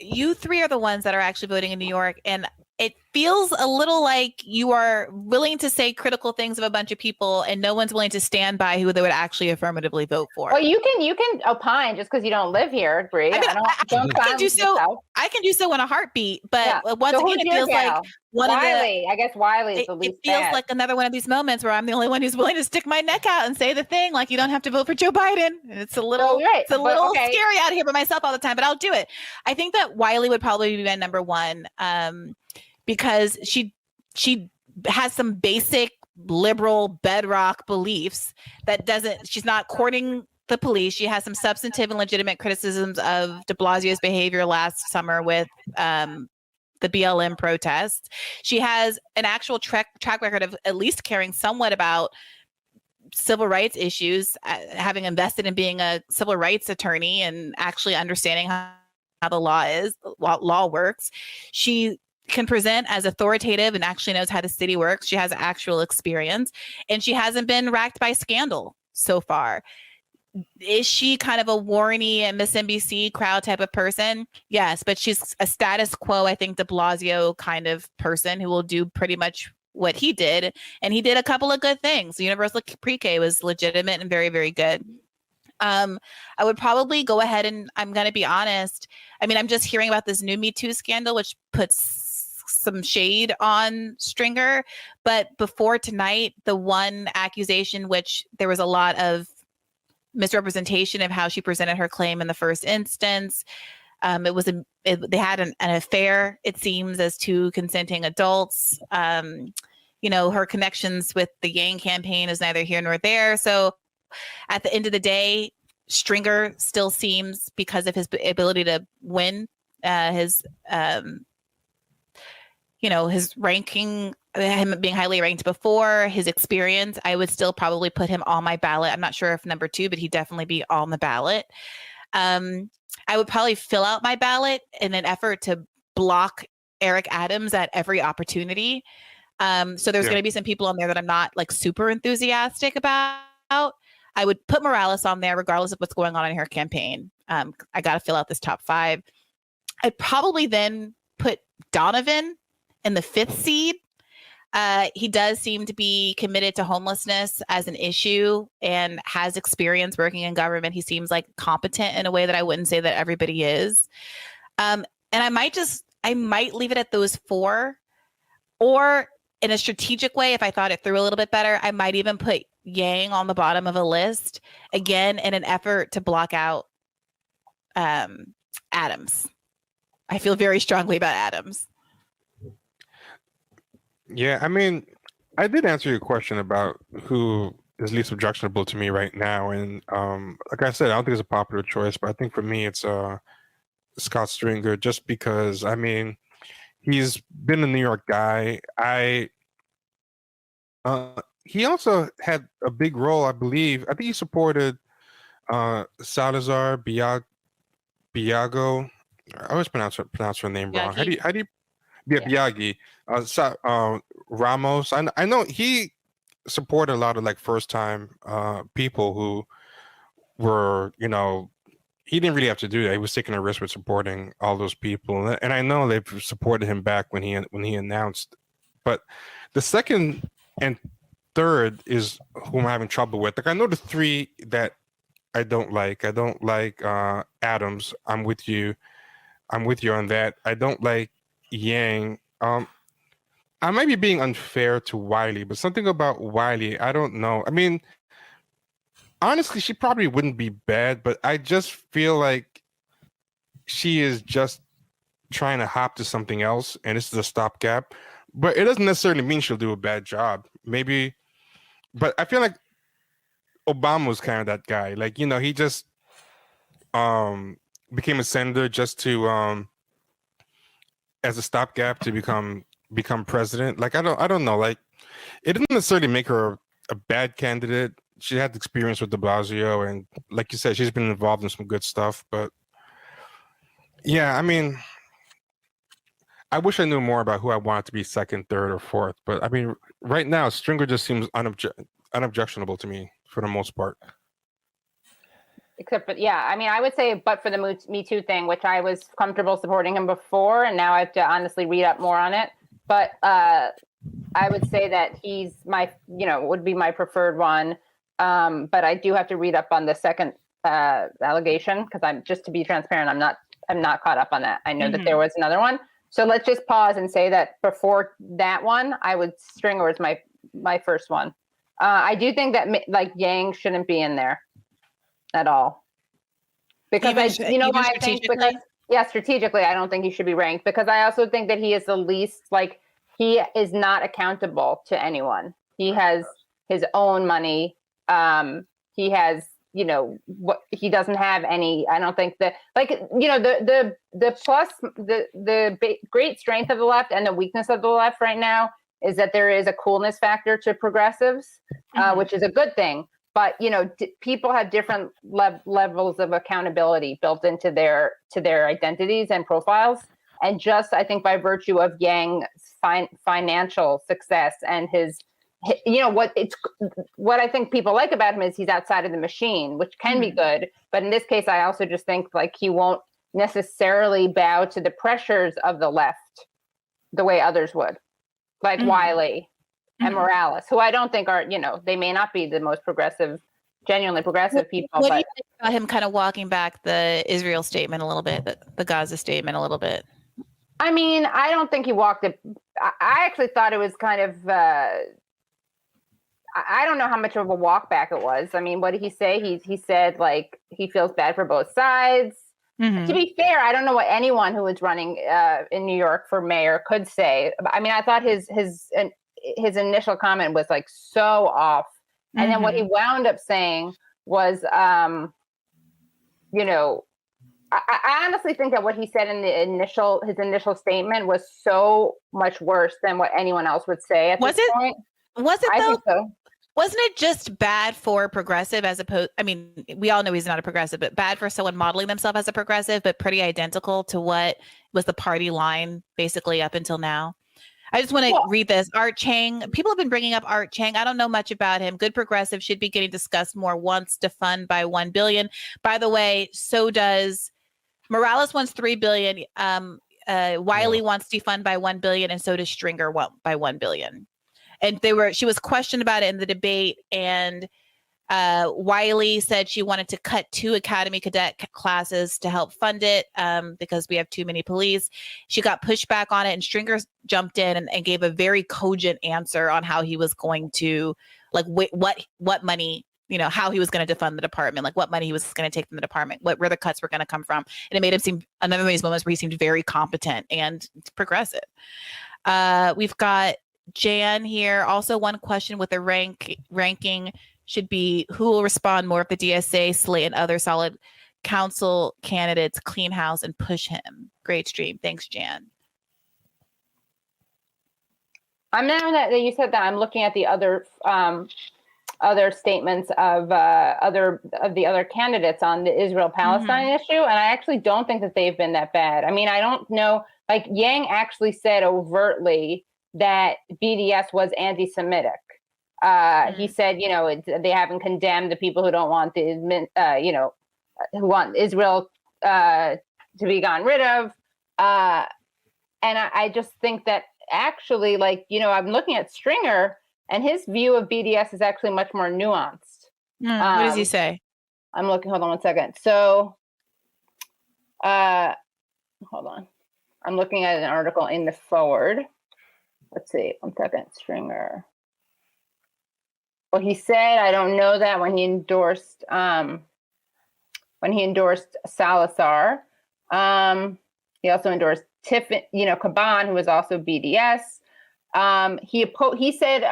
you three are the ones that are actually voting in New York, and it feels a little like you are willing to say critical things of a bunch of people, and no one's willing to stand by who they would actually affirmatively vote for. Well, you can opine just because you don't live here, Brie. I mean, I can do so. Yourself. I can do so in a heartbeat, but Yeah. once so again, it feels like Wiley. I guess Wiley is the least. It feels like another one of these moments where I'm the only one who's willing to stick my neck out and say the thing. Like, you don't have to vote for Joe Biden. It's a little, scary out here by myself all the time, but I'll do it. I think that Wiley would probably be my number one, because she has some basic liberal bedrock beliefs that she's not courting the police. She has some substantive and legitimate criticisms of de Blasio's behavior last summer with the BLM protests. She has an actual track record of at least caring somewhat about civil rights issues, having invested in being a civil rights attorney and actually understanding how the law works. She can present as authoritative and actually knows how the city works. She has actual experience, and she hasn't been racked by scandal so far. Is she kind of a Warreny and Miss NBC crowd type of person? Yes, but she's a status quo, I think, de Blasio kind of person who will do pretty much what he did. And he did a couple of good things. Universal Pre-K was legitimate and very, very good. I would probably go ahead and, I'm going to be honest, I mean, I'm just hearing about this new Me Too scandal, which puts some shade on Stringer. But before tonight, the one accusation, which there was a lot of misrepresentation of how she presented her claim in the first instance. They had an affair, it seems, as two consenting adults. Her connections with the Yang campaign is neither here nor there. So at the end of the day, Stringer still seems, because of his ability to win, his ranking, him being highly ranked before, his experience, I would still probably put him on my ballot. I'm not sure if number 2, but he'd definitely be on the ballot. I would probably fill out my ballot in an effort to block Eric Adams at every opportunity. So there's going to be some people on there that I'm not like super enthusiastic about. I would put Morales on there regardless of what's going on in her campaign. I got to fill out this top 5. I'd probably then put Donovan in the 5th seed. He does seem to be committed to homelessness as an issue and has experience working in government. He seems like competent in a way that I wouldn't say that everybody is. And I might leave it at those 4, or in a strategic way, if I thought it through a little bit better, I might even put Yang on the bottom of a list, again, in an effort to block out Adams. I feel very strongly about Adams. Yeah, I mean, I did answer your question about who is least objectionable to me right now. And like I said, I don't think it's a popular choice, but I think for me, it's Scott Stringer, just because, I mean, he's been a New York guy. He also had a big role, I believe. I think he supported Salazar Biago. I always pronounce her name wrong. How do you? Biagi. Ramos. I know he supported a lot of like first time people who were, he didn't really have to do that. He was taking a risk with supporting all those people, and I know they've supported him back when he announced. But the second and third is who I'm having trouble with. Like, I know the 3 that I don't like. I don't like Adams. I'm with you on that. I don't like Yang. I might be being unfair to Wiley, but something about Wiley, I don't know. I mean, honestly, she probably wouldn't be bad, but I just feel like she is just trying to hop to something else, and this is a stopgap. But it doesn't necessarily mean she'll do a bad job. Maybe, but I feel like Obama was kind of that guy. Like, he just became a senator just to as a stopgap to become president. Like, I don't know. Like, it didn't necessarily make her a bad candidate. She had experience with de Blasio, and like you said, she's been involved in some good stuff. But yeah, I mean, I wish I knew more about who I wanted to be second, third, or fourth. But I mean, right now, Stringer just seems unobjectionable to me for the most part. Except for, yeah, I mean, I would say, but for the Me Too thing, which I was comfortable supporting him before, and now I have to honestly read up more on it. But I would say that he's would be my preferred one. But I do have to read up on the second allegation, because I'm, just to be transparent, I'm not caught up on that. I know that there was another one. So let's just pause and say that before that one, Stringer was my first one. I do think that like Yang shouldn't be in there at all, because strategically I don't think he should be ranked, because I also think that he is the least, like, he is not accountable to anyone. He has his own money. He has, what he doesn't have any. I don't think that, like, the plus, the great strength of the left and the weakness of the left right now is that there is a coolness factor to progressives, which is a good thing. But people have different levels of accountability built into their identities and profiles. And just, I think, by virtue of Yang's financial success and his, what I think people like about him is he's outside of the machine, which can be good. But in this case, I also just think, like, he won't necessarily bow to the pressures of the left the way others would, like Wiley and Morales, who I don't think are, they may not be the most progressive, genuinely progressive people. What do you think about him kind of walking back the Israel statement a little bit, the Gaza statement a little bit? I mean, I don't think he walked it. I actually thought it was kind of, I don't know how much of a walk back it was. I mean, what did he say? He said, like, he feels bad for both sides. To be fair, I don't know what anyone who was running in New York for mayor could say. I mean, I thought his initial comment was, like, so off. And then what he wound up saying was, I honestly think that what he said in his initial statement was so much worse than what anyone else would say at this point. Was it I though? think so. Wasn't it just bad for progressive as opposed? I mean, we all know he's not a progressive, but bad for someone modeling themselves as a progressive, but pretty identical to what was the party line basically up until now. I just want to read this. Art Chang. People have been bringing up Art Chang. I don't know much about him. Good progressive should be getting discussed more. Wants to fund by $1 billion. By the way, so does Morales. Wants $3 billion. Wiley wants to fund by $1 billion, and so does Stringer by $1 billion. And she was questioned about it in the debate, and Wiley said she wanted to cut 2 Academy cadet classes to help fund it because we have too many police. She got pushed back on it, and Stringer jumped in and gave a very cogent answer on how he was going to, like, what money, how he was going to defund the department, like what money he was going to take from the department, where the cuts were going to come from. And it made him seem, another of these moments where he seemed very competent and progressive. We've got Jan here. Also, one question with the ranking should be, who will respond more if the DSA, Slate, and other solid council candidates clean house and push him? Great stream. Thanks, Jan. I'm now that you said that, I'm looking at the other statements of the other candidates on the Israel-Palestine issue, and I actually don't think that they've been that bad. I mean, I don't know. Like, Yang actually said overtly that BDS was anti-Semitic. He said, they haven't condemned the people who don't want who want Israel to be gotten rid of. And I just think that actually, like, I'm looking at Stringer, and his view of BDS is actually much more nuanced. What does he say? I'm looking, hold on one second. So, hold on. I'm looking at an article in the Forward. Let's see, one second, Stringer. Well, he said, I don't know that when he endorsed Salazar. He also endorsed Caban, who was also BDS. He said,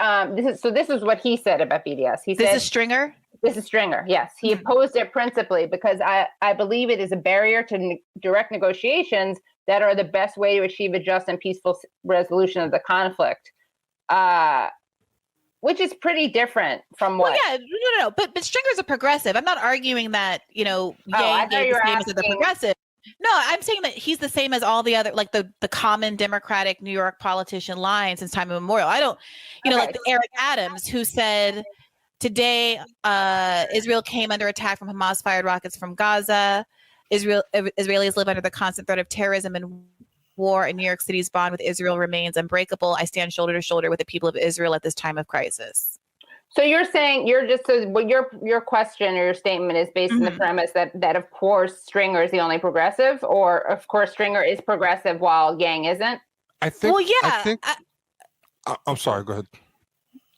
this is what he said about BDS. He said, this is Stringer? This is Stringer, yes. He opposed it principally because I believe it is a barrier to direct negotiations that are the best way to achieve a just and peaceful resolution of the conflict. Which is pretty different from what. Well, yeah, no. But Stringer's a progressive. I'm not arguing that, Yang is the same as the progressive. No, I'm saying that he's the same as all the other, like the common Democratic New York politician line since time immemorial. I don't, like the Eric Adams, who said, Today, Israel came under attack from Hamas-fired rockets from Gaza. Israelis live under the constant threat of terrorism and war, and New York City's bond with Israel remains unbreakable. I stand shoulder to shoulder with the people of Israel at this time of crisis. So you're saying your question or your statement is based on the premise that of course Stringer is the only progressive, or of course Stringer is progressive while Yang isn't? I think. Well, yeah. I think, I'm sorry. Go ahead.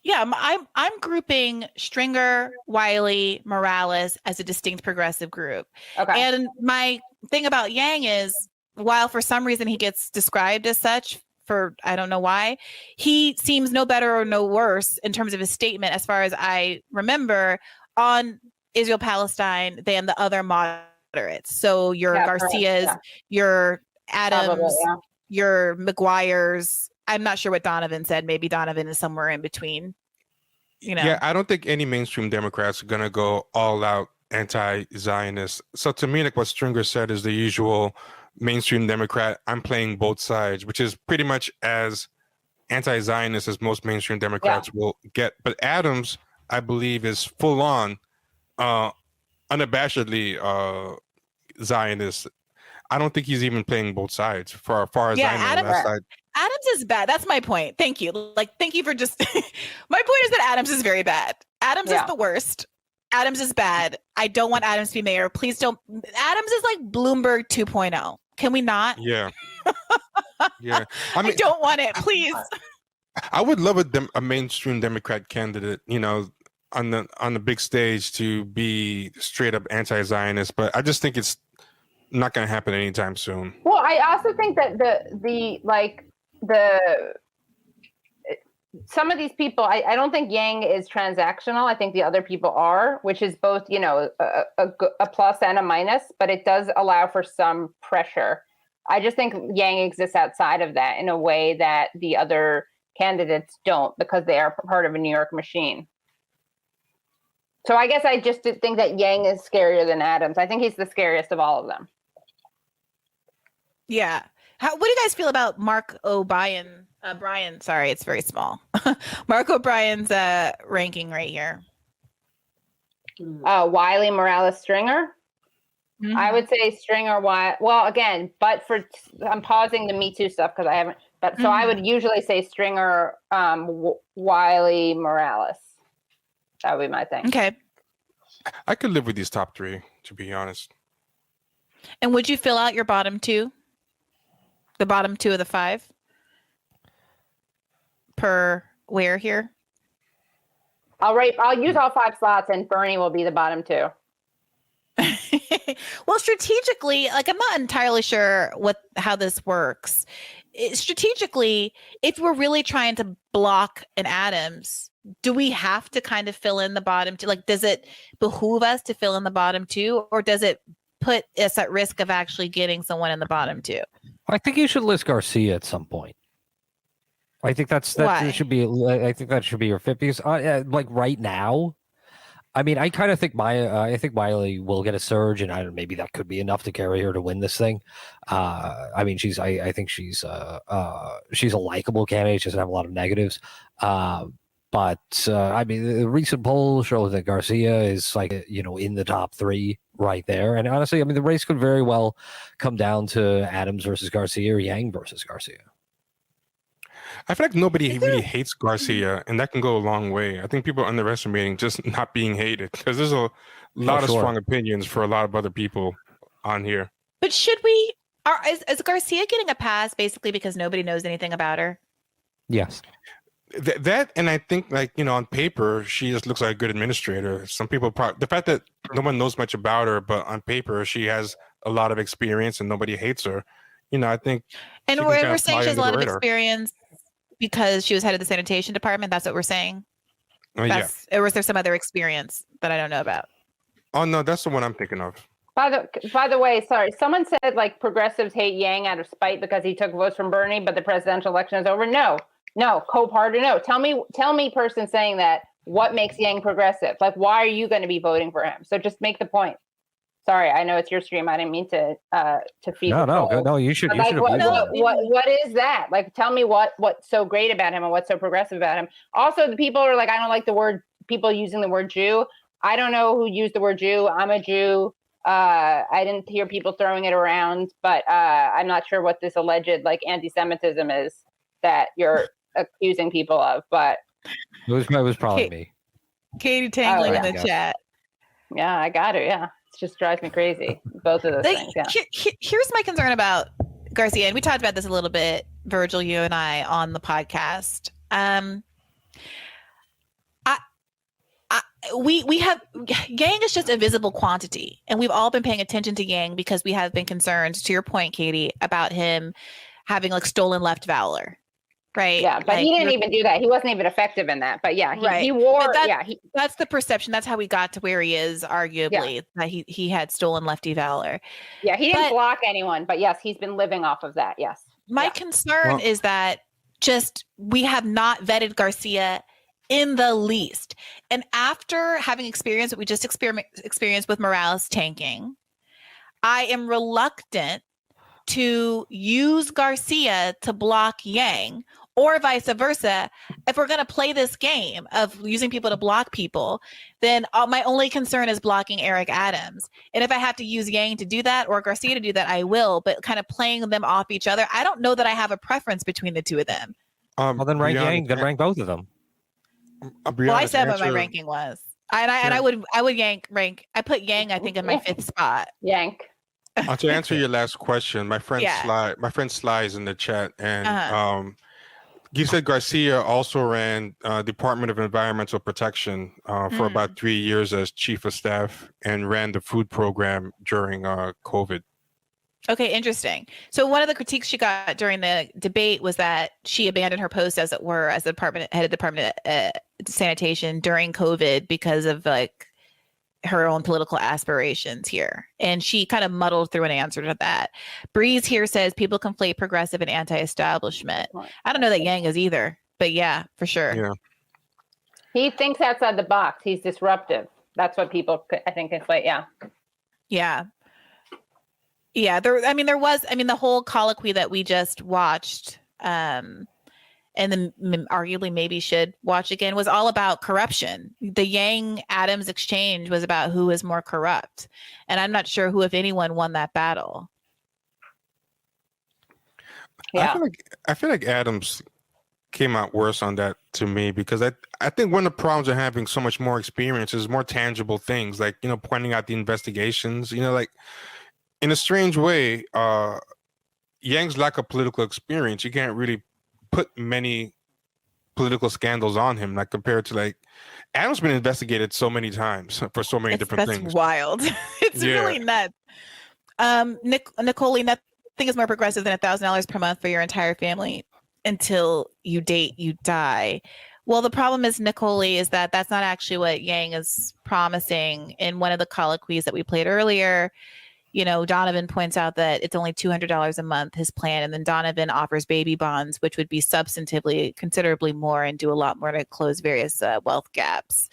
Yeah, I'm grouping Stringer, Wiley, Morales as a distinct progressive group. Okay. And my thing about Yang is, while for some reason he gets described as such, for I don't know why, he seems no better or no worse in terms of his statement, as far as I remember, on Israel-Palestine than the other moderates. So your Garcias, your Adams, probably, your McGuire's. I'm not sure what Donovan said. Maybe Donovan is somewhere in between. Yeah, I don't think any mainstream Democrats are going to go all out anti-Zionist. So to me, like what Stringer said is the usual mainstream Democrat. I'm playing both sides, which is pretty much as anti-Zionist as most mainstream Democrats will get. But Adams, I believe, is full on, unabashedly Zionist. I don't think he's even playing both sides for as far as I know. Adams is bad. That's my point. Thank you. Thank you for just. My point is that Adams is very bad. Adams is the worst. Adams is bad. I don't want Adams to be mayor. Please don't. Adams is like Bloomberg 2.0. Can we not? Yeah. Yeah. I mean, I don't want it. Please. I would love a mainstream Democrat candidate, on the big stage to be straight up anti-Zionist, but I just think it's not going to happen anytime soon. Well, I also think that some of these people, I don't think Yang is transactional. I think the other people are, which is both, a plus and a minus, but it does allow for some pressure. I just think Yang exists outside of that in a way that the other candidates don't, because they are part of a New York machine. So I guess I just think that Yang is scarier than Adams. I think he's the scariest of all of them. Yeah. What do you guys feel about Mark O'Brien? Brian, sorry, it's very small. Mark O'Brien's ranking right here. Wiley, Morales, Stringer. Mm-hmm. I would say Stringer. Well, again, but I'm pausing the Me Too stuff because I haven't. But so I would usually say Stringer, Wiley, Morales. That would be my thing. Okay. I could live with these top three, to be honest. And would you fill out your bottom two? The bottom two of the five? Per where here? I'll use all 5 slots, and Bernie will be the bottom 2. Well, strategically, I'm not entirely sure how this works. Strategically, if we're really trying to block an Adams, do we have to kind of fill in the bottom 2? Does it behoove us to fill in the bottom 2, or does it put us at risk of actually getting someone in the bottom 2? I think you should list Garcia at some point. I think that should be. I think that should be your 50s. Right now, I mean, I kind of think I think Wiley will get a surge, and maybe that could be enough to carry her to win this thing. I mean, I think she's a likable candidate. She doesn't have a lot of negatives. But I mean, the recent polls show that Garcia is in the top 3 right there. And honestly, I mean, the race could very well come down to Adams versus Garcia or Yang versus Garcia. I feel like nobody really hates Garcia, and that can go a long way. I think people are underestimating just not being hated, because there's a lot of strong opinions for a lot of other people on here. But should we? Is Garcia getting a pass basically because nobody knows anything about her? Yes. That, and I think on paper she just looks like a good administrator. Some people the fact that no one knows much about her, but on paper she has a lot of experience and nobody hates her. I think. And we're saying she has a lot of experience because she was head of the sanitation department. That's what we're saying. Yeah. Or was there some other experience that I don't know about? Oh no, that's the one I'm thinking of. By the way, sorry, someone said progressives hate Yang out of spite because he took votes from Bernie, but the presidential election is over. No, Cope Harder, no. Tell me, person saying that, what makes Yang progressive? Why are you going to be voting for him? So just make the point. Sorry, I know it's your stream. I didn't mean to feed. No, you should. What is that? Tell me what's so great about him and what's so progressive about him. Also, the people are I don't like the word people using the word Jew. I don't know who used the word Jew. I'm a Jew. I didn't hear people throwing it around, but I'm not sure what this alleged like anti-Semitism is that you're accusing people of. But it was probably me. Katie tangling in the chat. Yeah, I got it. Yeah, it just drives me crazy. Both of those things. Yeah. Here's my concern about Garcia, and we talked about this a little bit, Virgil, you and I, on the podcast. We have Yang is just a visible quantity, and we've all been paying attention to Yang because we have been concerned, to your point, Katie, about him having like stolen left valor. Right. Yeah, but he didn't even do that. He wasn't even effective in that. But yeah, he wore. That's the perception. That's how we got to where he is. Arguably, that he had stolen lefty valor. Yeah, he didn't block anyone. But yes, he's been living off of that. Yes. My concern is that just we have not vetted Garcia in the least, and after having experienced what we just experienced with Morales tanking, I am reluctant to use Garcia to block Yang, or vice versa. If we're going to play this game of using people to block people, then my only concern is blocking Eric Adams. And if I have to use Yang to do that or Garcia to do that, I will. But kind of playing them off each other, I don't know that I have a preference between the two of them. Well, then rank Yang, then rank both of them. Well, I said what my ranking was. I would Yang rank. I put Yang, I think, in my 5th spot. Yank. To answer your last question, my friend Sly is in the chat, and you said Garcia also ran Department of Environmental Protection for about 3 years as chief of staff and ran the food program during COVID. Okay, interesting. So one of the critiques she got during the debate was that she abandoned her post, as it were, as the head of Department of Sanitation during COVID because of like her own political aspirations here. And she kind of muddled through an answer to that. Breeze here says people conflate progressive and anti-establishment. I don't know that Yang is either, but yeah, for sure. Yeah. He thinks outside the box. He's disruptive. That's what people, I think, conflate. Yeah. Yeah. Yeah. There was the whole colloquy that we just watched, and then arguably maybe should watch again, was all about corruption. The Yang Adams exchange was about who is more corrupt. And I'm not sure who, if anyone, won that battle. Yeah. I feel like Adams came out worse on that to me, because I think one of the problems of having so much more experience is more tangible things, like, pointing out the investigations, like in a strange way, Yang's lack of political experience, you can't really put many political scandals on him, like compared to like Adam's been investigated so many times for so many different things. That's wild. It's really nuts. Nicole, nothing is more progressive than $1,000 per month for your entire family until you date, you die. Well, the problem is, Nicole, is that that's not actually what Yang is promising. In one of the colloquies that we played earlier, Donovan points out that it's only $200 a month, his plan. And then Donovan offers baby bonds, which would be substantively considerably more and do a lot more to close various wealth gaps.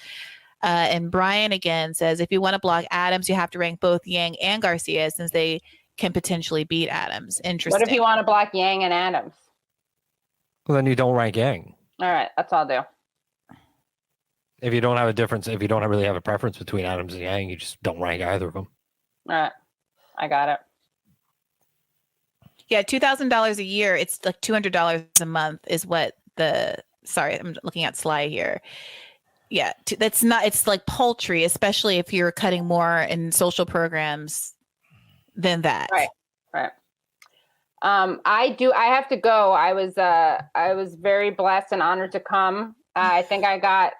And Brian again says, if you want to block Adams, you have to rank both Yang and Garcia, since they can potentially beat Adams. Interesting. What if you want to block Yang and Adams? Well, then you don't rank Yang. All right. That's all I'll do. If you don't have a difference, if you don't really have a preference between Adams and Yang, you just don't rank either of them. All right. I got it. Yeah, $2,000 a year. It's like $200 a month is what sorry, I'm looking at Sly here. Yeah, that's not, it's like paltry, especially if you're cutting more in social programs than that. Right. I have to go. I was very blessed and honored to come. I think I got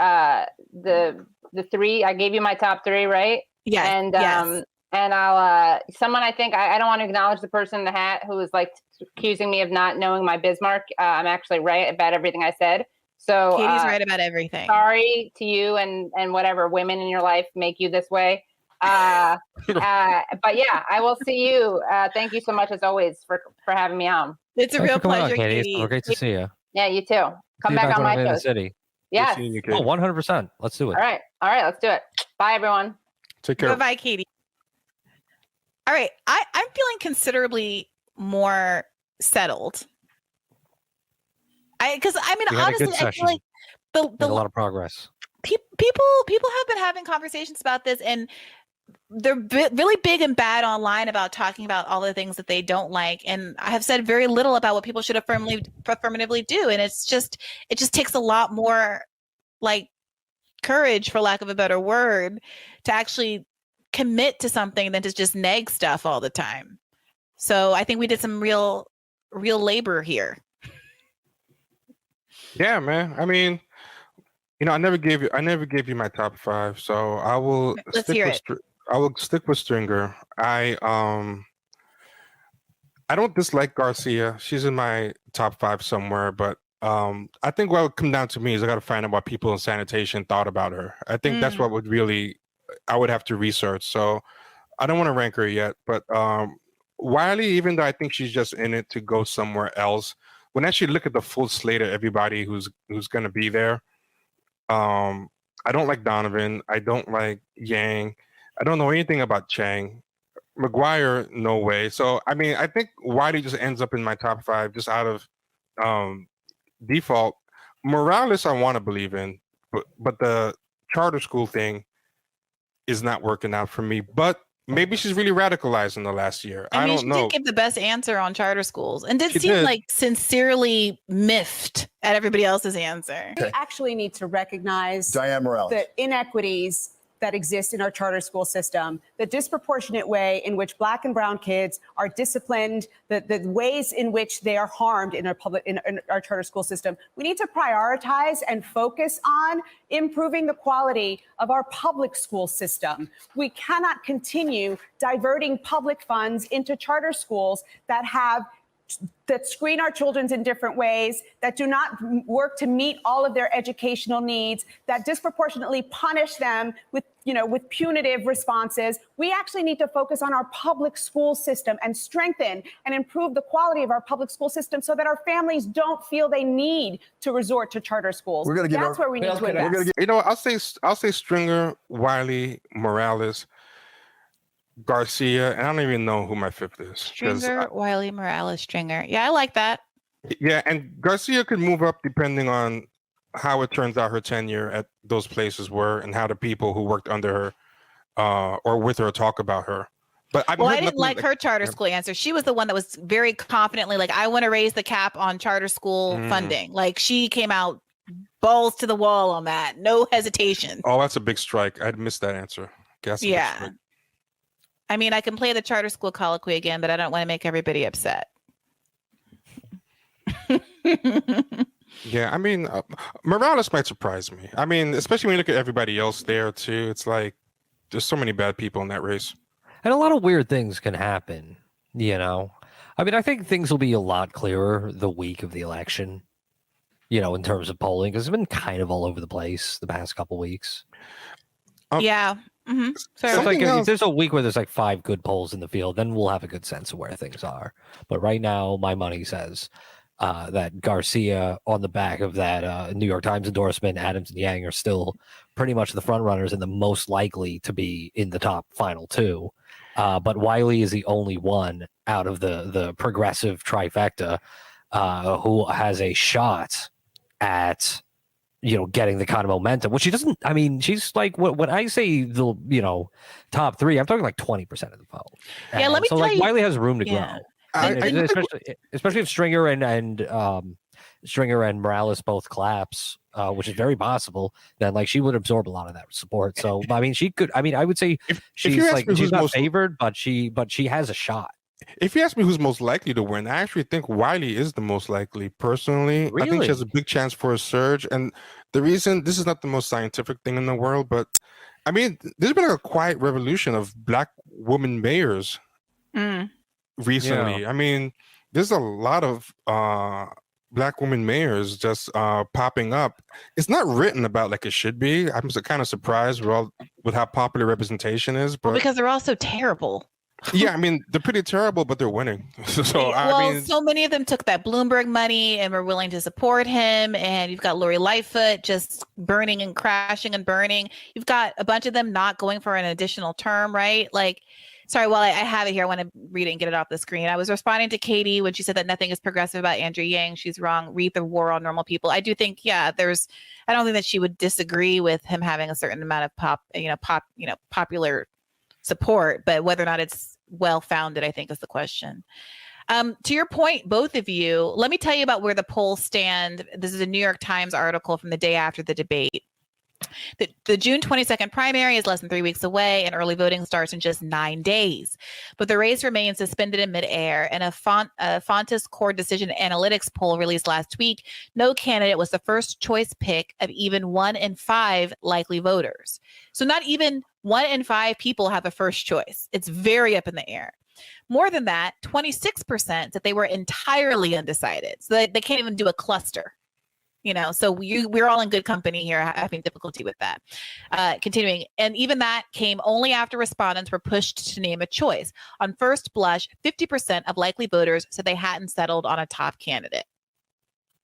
the 3. I gave you my top 3, right? Yeah. And yes. And I'll someone, I think I don't want to acknowledge the person in the hat who was like accusing me of not knowing my Bismarck. I'm actually right about everything I said. So Katie's right about everything. Sorry to you and whatever women in your life make you this way. But yeah, I will see you. Thank you so much as always for having me on. It's a real pleasure, Katie. It's great to see you. Yeah, you too. Come back on my show. City. Yes. 100%. Let's do it. All right, let's do it. Bye, everyone. Take care. Bye, Katie. All right, I'm feeling considerably more settled. Honestly, I feel like a lot of progress. people have been having conversations about this, and they're really big and bad online about talking about all the things that they don't like. And I have said very little about what people should affirmatively do. And it just takes a lot more like courage, for lack of a better word, to actually commit to something than to just neg stuff all the time. So I think we did some real labor here. Yeah, man. I mean, I never gave you my top 5, so I will I will stick with Stringer. I don't dislike Garcia. She's in my top 5 somewhere, but I think what would come down to me is I got to find out what people in sanitation thought about her. I think that's what I would have to research. So I don't want to rank her yet, but Wiley, even though I think she's just in it to go somewhere else, when I actually look at the full slate of everybody who's going to be there, I don't like Donovan. I don't like Yang. I don't know anything about Chang. McGuire, no way. So, I mean, I think Wiley just ends up in my top 5 just out of default. Morales, I want to believe in, but the charter school thing is not working out for me. But maybe she's really radicalized in the last year. I don't know. She did give the best answer on charter schools and seem like sincerely miffed at everybody else's answer. We actually need to recognize Diane Morales. The inequities that exist in our charter school system, the disproportionate way in which Black and brown kids are disciplined, the ways in which they are harmed in our charter school system. We need to prioritize and focus on improving the quality of our public school system. We cannot continue diverting public funds into charter schools that screen our children in different ways, that do not work to meet all of their educational needs, that disproportionately punish them with punitive responses. We actually need to focus on our public school system and strengthen and improve the quality of our public school system so that our families don't feel they need to resort to charter schools. That's where we need to invest. I'll say Stringer, Wiley, Morales, Garcia, and I don't even know who my 5th is. Stringer, Wiley, Morales, Stringer. Yeah, I like that. Yeah, and Garcia could move up depending on how it turns out her tenure at those places were and how the people who worked under her or with her talk about her. But I didn't like her charter school answer. She was the one that was very confidently like, I want to raise the cap on charter school funding. Like she came out balls to the wall on that. No hesitation. Oh, that's a big strike. I'd missed that answer. Yeah. I mean, I can play the charter school colloquy again, but I don't want to make everybody upset. Yeah, I mean, Morales might surprise me. I mean, especially when you look at everybody else there, too. It's like there's so many bad people in that race. And a lot of weird things can happen, I mean, I think things will be a lot clearer the week of the election, in terms of polling, because it's been kind of all over the place the past couple weeks. Yeah. Mm-hmm. So if there's a week where there's like 5 good polls in the field, then we'll have a good sense of where things are. But right now, my money says that Garcia, on the back of that New York Times endorsement, Adams and Yang are still pretty much the front runners and the most likely to be in the top final 2. But Wiley is the only one out of the progressive trifecta who has a shot at getting the kind of momentum, which she doesn't. I mean, she's like when I say the top 3, I'm talking like 20% of the vote. Yeah, let me tell you, Wiley has room to grow. Especially if Stringer and Stringer and Morales both collapse, which is very possible, then like she would absorb a lot of that support. So I mean, she could. I mean, I would say she's not favored, but she has a shot. If you ask me who's most likely to win, I actually think Wiley is the most likely. Personally, really? I think she has a big chance for a surge. And the reason, this is not the most scientific thing in the world, but I mean, there's been like a quiet revolution of Black women mayors recently. Yeah. I mean, there's a lot of Black women mayors just popping up. It's not written about like it should be. I'm kind of surprised with how popular representation is. But because they're all so terrible. Yeah, I mean, they're pretty terrible, but they're winning. So so many of them took that Bloomberg money and were willing to support him. And you've got Lori Lightfoot just burning and crashing and burning. You've got a bunch of them not going for an additional term, right? Like, Sorry, while I have it here, I want to read it and get it off the screen. I was responding to Katie when she said that nothing is progressive about Andrew Yang. She's wrong. Read The War on Normal People. I do think, I don't think that she would disagree with him having a certain amount of popular support, but whether or not it's well-founded, I think is the question. To your point, both of you, let me tell you about where the polls stand. This is a New York Times article from the day after the debate. The June 22nd primary is less than 3 weeks away, and early voting starts in just 9 days. But the race remains suspended in midair. In a Fontes Core Decision Analytics poll released last week, no candidate was the first choice pick of even 1 in 5 likely voters. So not even 1 in 5 people have a first choice. It's very up in the air. More than that, 26% that they were entirely undecided. So they can't even do a cluster. So we're all in good company here, having difficulty with that. Continuing, and even that came only after respondents were pushed to name a choice. On first blush, 50% of likely voters said they hadn't settled on a top candidate.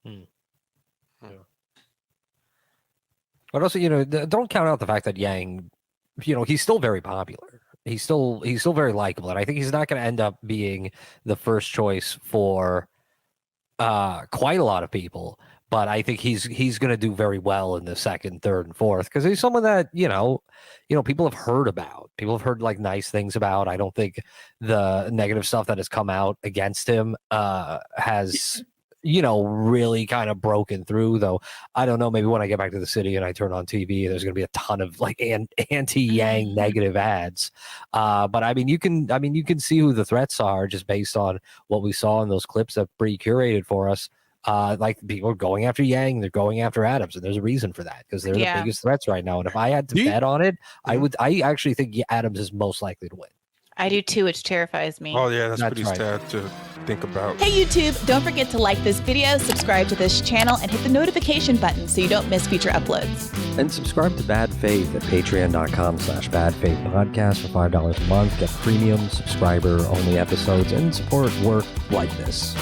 Yeah. But also, don't count out the fact that Yang, he's still very popular. He's still very likable, and I think he's not going to end up being the first choice for quite a lot of people. But I think he's going to do very well in the second, third, and fourth because he's someone that people have heard about. People have heard like nice things about. I don't think the negative stuff that has come out against him has really kind of broken through. Though I don't know. Maybe when I get back to the city and I turn on TV, there's going to be a ton of like anti-Yang negative ads. But I mean, you can see who the threats are just based on what we saw in those clips that Bree curated for us. Like people are going after Yang, they're going after Adams, and there's a reason for that because they're the biggest threats right now. And if I had to bet on it, I actually think Adams is most likely to win. I do too, which terrifies me. Oh yeah, that's pretty sad to think about. Hey YouTube, don't forget to like this video, subscribe to this channel, and hit the notification button so you don't miss future uploads. And subscribe to Bad Faith at patreon.com/badfaithpodcast for $5 a month. Get premium subscriber only episodes and support work like this.